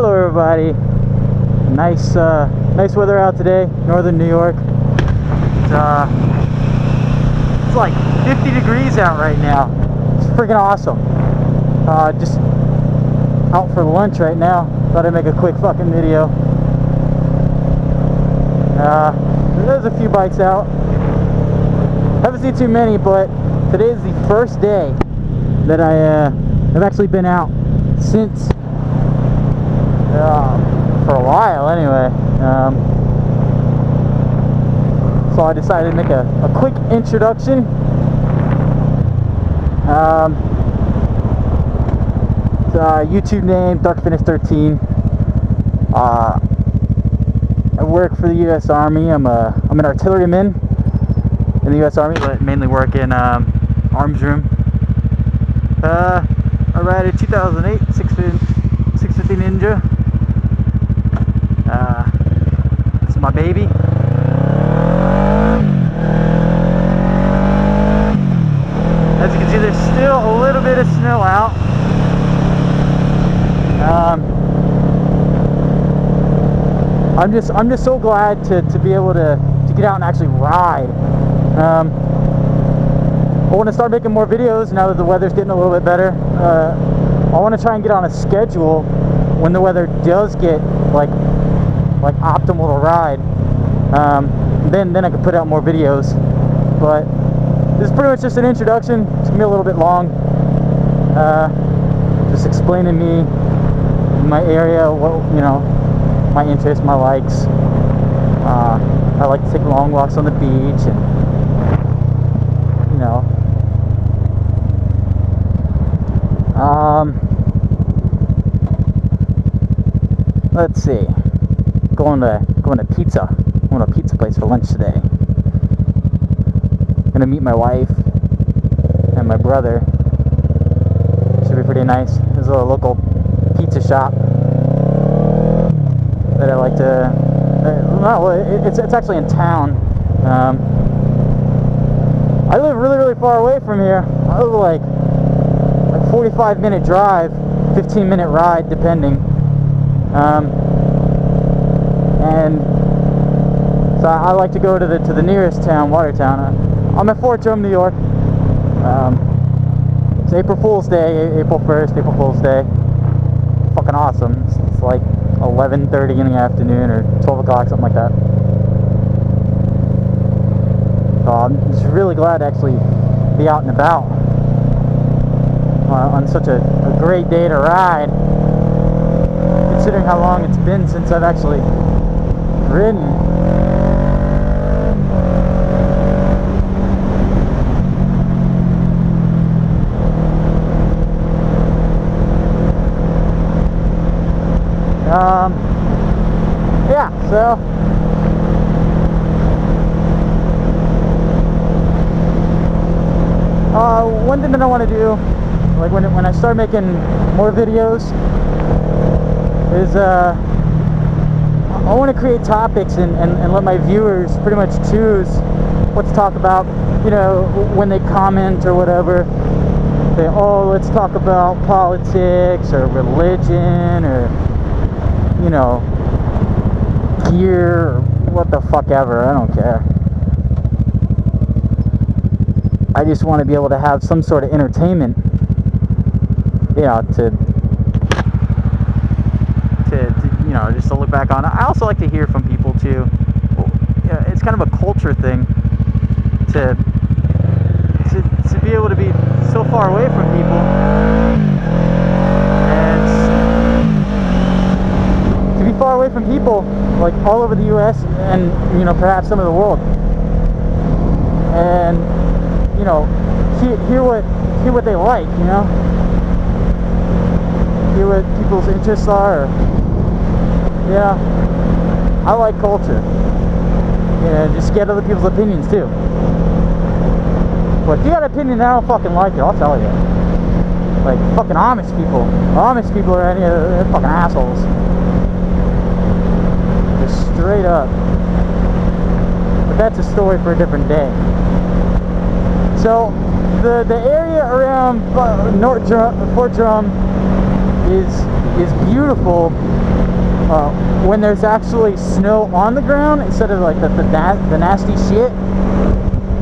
Hello everybody. Nice weather out today, northern New York. It's like 50 degrees out right now. It's freaking awesome. Just out for lunch right now. Thought I'd make a quick fucking video. There's a few bikes out. Haven't seen too many, but today is the first day that I've actually been out since for a while anyway. So I decided to make a quick introduction. YouTube name DarkPhoenix13. I work for the U.S. Army. I'm an artilleryman in the U.S. Army, but mainly work in arms room. I ride a 2008 650 Ninja. This is my baby. As you can see, there's still a little bit of snow out. I'm just so glad to be able to get out and actually ride. I want to start making more videos now that the weather's getting a little bit better. I want to try and get on a schedule when the weather does get like optimal to ride. Then I can put out more videos. But this is pretty much just an introduction. It's gonna be a little bit long. Just explaining me, my area, what my interests, my likes. I like to take long walks on the beach, and let's see. Going to pizza. I'm going to a pizza place for lunch today. Gonna meet my wife and my brother. Should be pretty nice. There's a local pizza shop that I like to. It's actually in town. I live really far away from here. I live like 45-minute drive, 15-minute ride, depending. And so I like to go to the nearest town, Watertown. I'm at Fort Drum, New York. It's April Fool's Day, April 1st, April Fool's Day. Fucking awesome. It's like 11:30 in the afternoon or 12 o'clock, something like that. So I'm just really glad to actually be out and about on such a great day to ride, considering how long it's been since I've actually ridden. Yeah, so one thing that I want to do, like when I start making more videos, is I want to create topics and let my viewers pretty much choose what to talk about. When they comment or whatever, say, oh, let's talk about politics or religion or gear or what the fuck ever. I don't care. I just want to be able to have some sort of entertainment, just to look back on. I also like to hear from people too. It's kind of a culture thing to be able to be so far away from people and to be far away from people like all over the U.S. and perhaps some of the world, and hear what they like, hear what people's interests are. I like culture. Just get other people's opinions too. But if you got an opinion that I don't fucking like it, I'll tell you. Like fucking Amish people. Amish people are they're fucking assholes. Just straight up. But that's a story for a different day. So the area around Fort Drum is beautiful. when there's actually snow on the ground instead of like the nasty shit,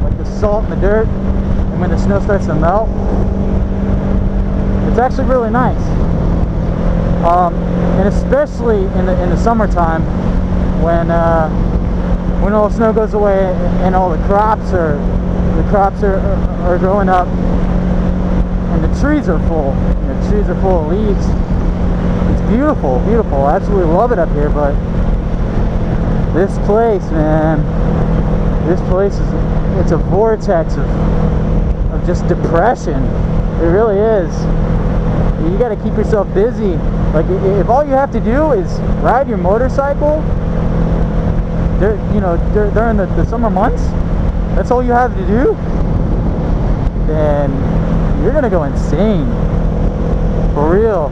like the salt and the dirt, and when the snow starts to melt, it's actually really nice. And especially in the summertime, when all the snow goes away and all the crops are growing up, and the trees are full. The trees are full of leaves. It's beautiful, beautiful. I absolutely love it up here. But this place, man, this place it's a vortex of just depression. It really is. You got to keep yourself busy. Like, if all you have to do is ride your motorcycle, during the summer months, that's all you have to do, then you're gonna go insane, for real.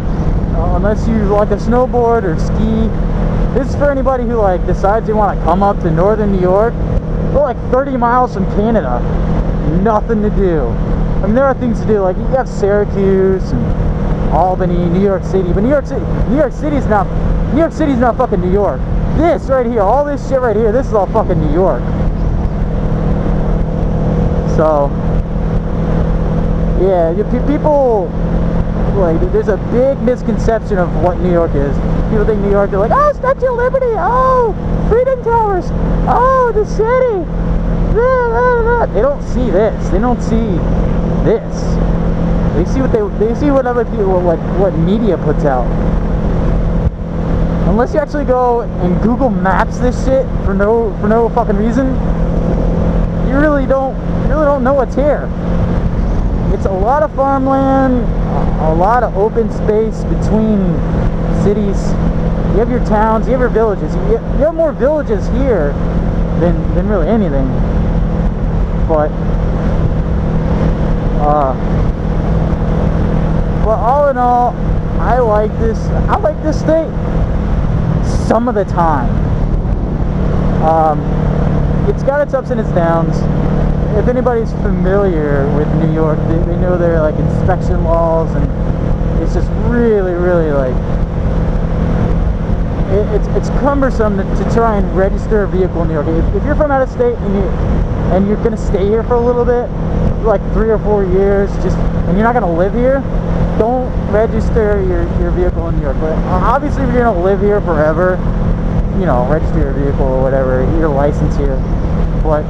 Unless you like a snowboard or ski. This is for anybody who like decides they want to come up to northern New York. We're like 30 miles from Canada. Nothing to do. I mean, there are things to do. Like, you have Syracuse and Albany, New York City. But New York City's not fucking New York. This right here, all this shit right here, this is all fucking New York. So, yeah, people, like, there's a big misconception of what New York is. People think New York, they're like, oh, Statue of Liberty, oh, Freedom Towers, oh, the city. They don't see this. They don't see this. They see what other people, what media puts out. Unless you actually go and Google Maps this shit for no fucking reason, you really don't know what's here. It's a lot of farmland, a lot of open space between cities. You have your towns, you have your villages. You have more villages here than really anything. But all in all, I like this state some of the time. It's got its ups and its downs. If anybody's familiar with New York, they know there are like inspection laws, and it's just really, really like it's cumbersome to try and register a vehicle in New York. If you're from out of state and you're gonna stay here for a little bit, like 3 or 4 years, and you're not gonna live here, don't register your vehicle in New York. But obviously, if you're gonna live here forever, register your vehicle or whatever, your license here. But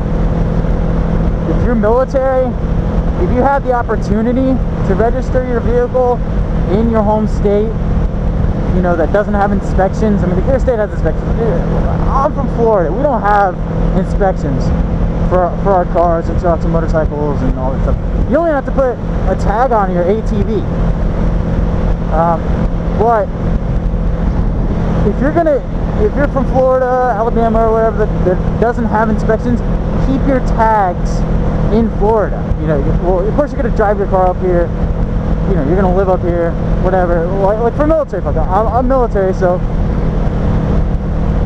if you're military, if you have the opportunity to register your vehicle in your home state, that doesn't have inspections. I mean, your state has inspections. I'm from Florida. We don't have inspections for our cars and trucks and motorcycles and all that stuff. You only have to put a tag on your ATV. But if you're from Florida, Alabama, or wherever that doesn't have inspections, keep your tags in Florida. Well, of course you're gonna drive your car up here. You're gonna live up here, whatever. Like for military folk, I'm military, so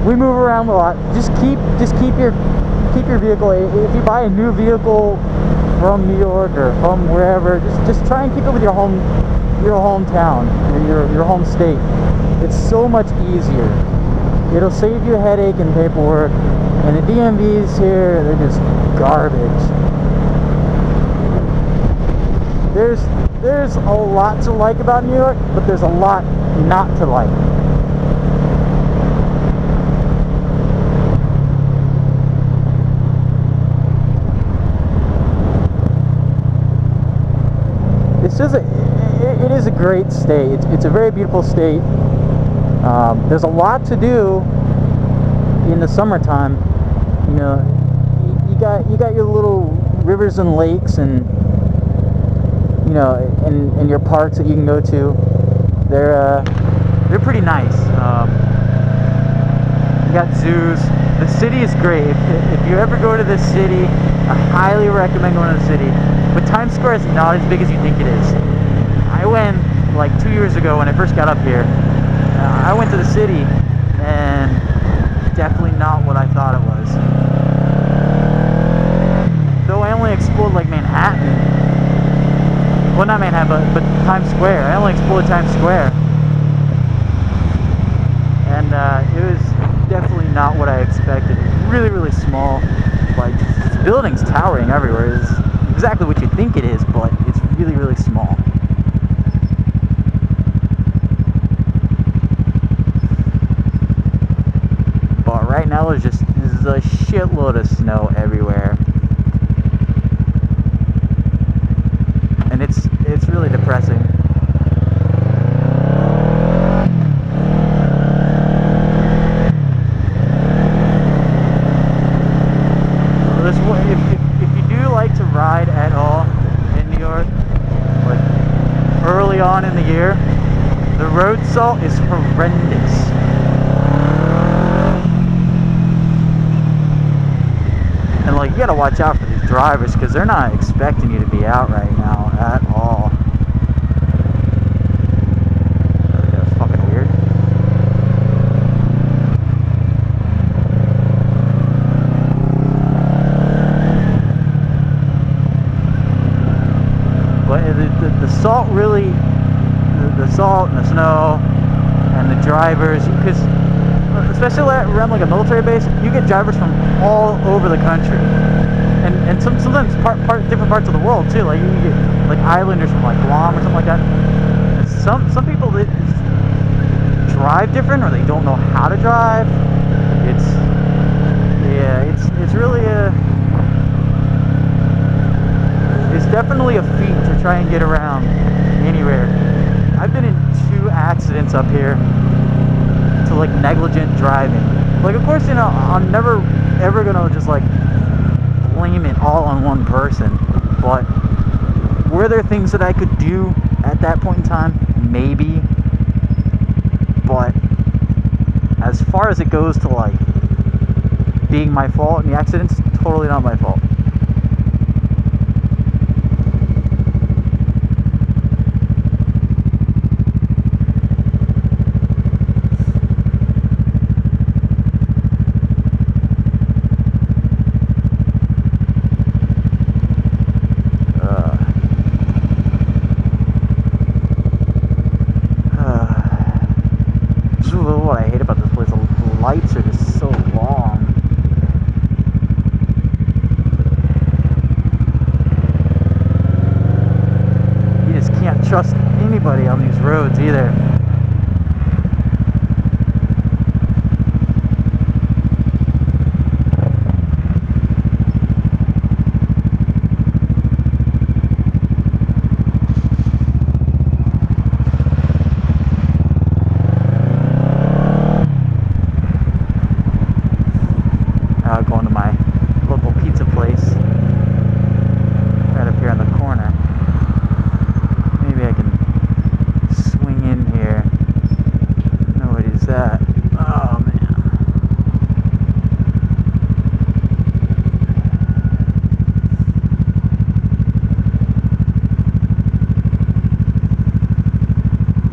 we move around a lot. Just keep your vehicle. If you buy a new vehicle from New York or from wherever, just try and keep it with your hometown, your home state. It's so much easier. It'll save you a headache and paperwork. And the DMVs here, they're just garbage. There's a lot to like about New York, but there's a lot not to like. It is a great state. It's a very beautiful state. There's a lot to do in the summertime. You got your little rivers and lakes and and your parks that you can go to. They're pretty nice. You got zoos. The city is great. If you ever go to this city, I highly recommend going to the city. But Times Square is not as big as you think it is. I went like 2 years ago when I first got up here. I went to the city, and definitely not what I thought it was. Though I only explored like Manhattan. Well, not Manhattan, but Times Square. I only explored Times Square. And not what I expected. Really, really small. Like, this building's towering everywhere. It's exactly what you think it is, but it's really, really small. But right now there's a shitload of snow everywhere. And it's really depressing. If you do like to ride at all in New York, like early on in the year, the road salt is horrendous. And like, you gotta watch out for these drivers because they're not expecting you to be out right now at all. That's fucking weird. But the salt really, the salt and the snow and the drivers, because especially around like a military base, you get drivers from all over the country, and sometimes different parts of the world too. Like you get like islanders from like Guam or something like that. And some people that drive different, or they don't know how to drive. It's really it's definitely a feat to try and get around anywhere. I've been in 2 accidents up here to like negligent driving. Like, of course, you know, I'm never ever gonna just like blame it all on one person, but were there things that I could do at that point in time? Maybe. But as far as it goes to like being my fault in the accidents, totally not my fault. What I hate about this place, the lights are just so long. You just can't trust anybody on these roads either. Going to my local pizza place right up here on the corner. Maybe I can swing in here. Nobody's at. Oh man.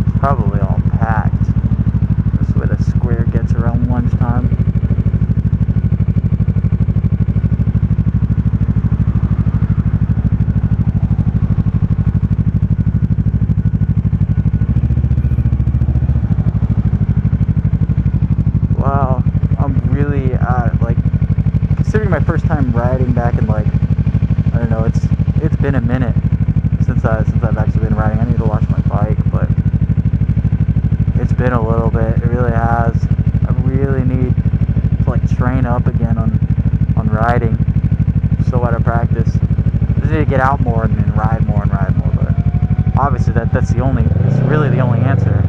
It's probably all packed. That's where the square gets around lunchtime. Considering my first time riding back in like, I don't know, it's been a minute since I've actually been riding. I need to wash my bike, but it's been a little bit. It really has. I really need to like train up again on riding. So out of practice. I just need to get out more and ride more. But obviously it's really the only answer.